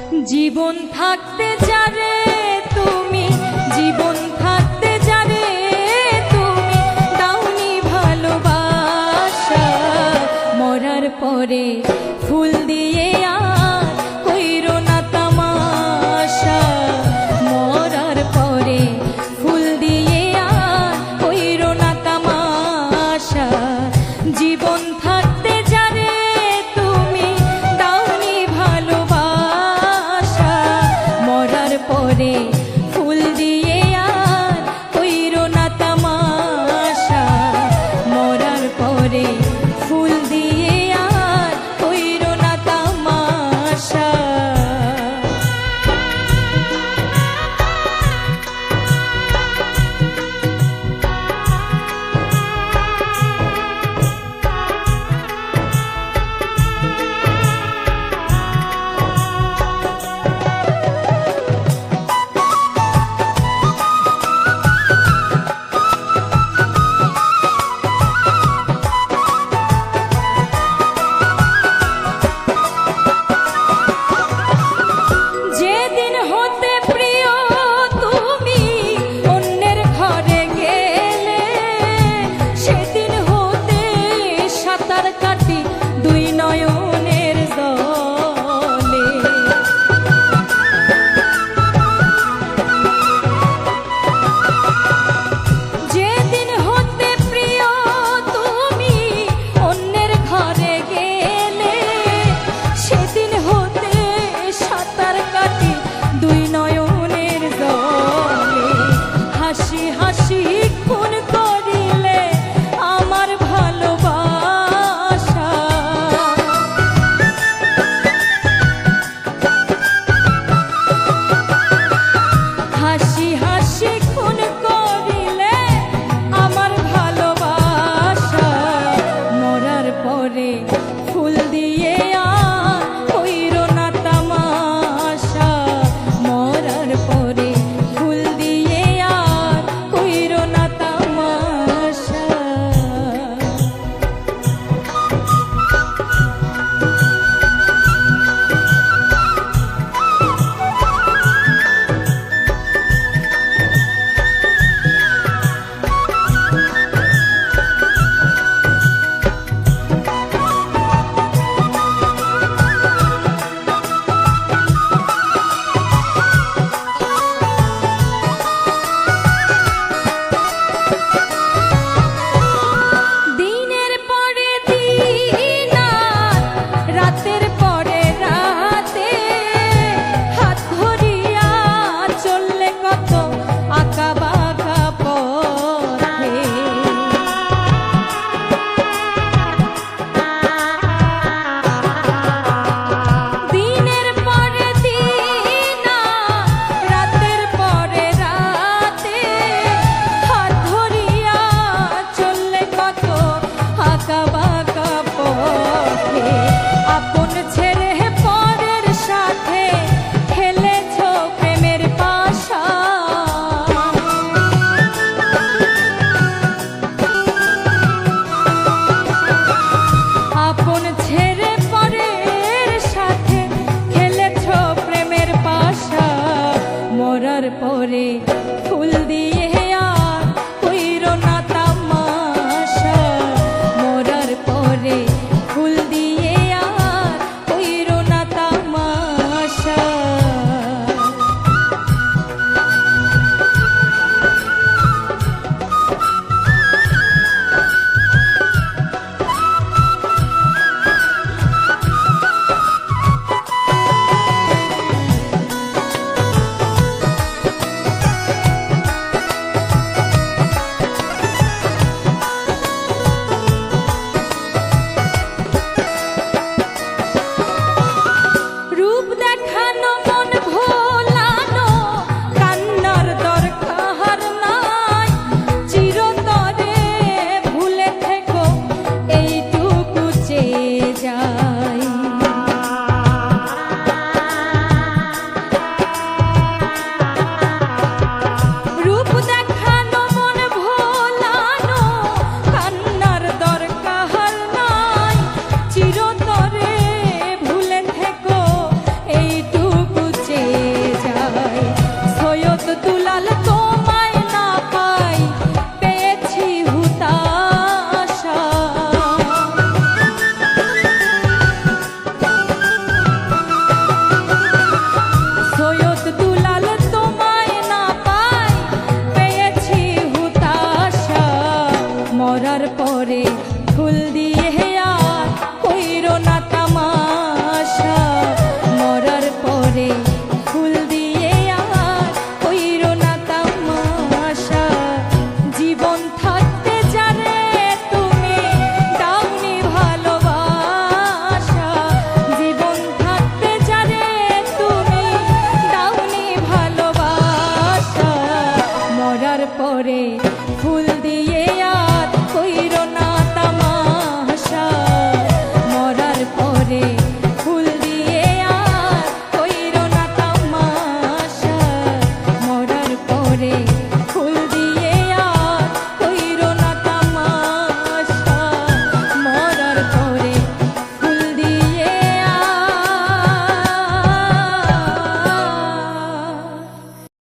জীবন থাকতে যারে তুমি, জীবন থাকতে যারে তুমি দাওনি ভালোবাসা, মরার পরে ফুল দিয়ে আর কইরো না তামাশা, মরার পরে ফুল দিয়ে আর কইরো না তামাশা। জীবন থাকতে যারে তুমি দাওনি ভালোবাসা, মরার পরে ফুল দিয়ে আর কইরো না তামাশা, মরার পরে ফুল দিয়ে আর কইরো না তামাশা। ফুল দিয়ে আর কইরো না তামাশা, মরার পরে ফুল দিয়ে আর কইরো না তামাশা। পরে ফুল দিয়ে আর কইরো না তামাশা, মরার পরে ফুল দিয়ে আর কইরো না তামাশা। চিরতরে ভুলে থেকো এইটুকু পরে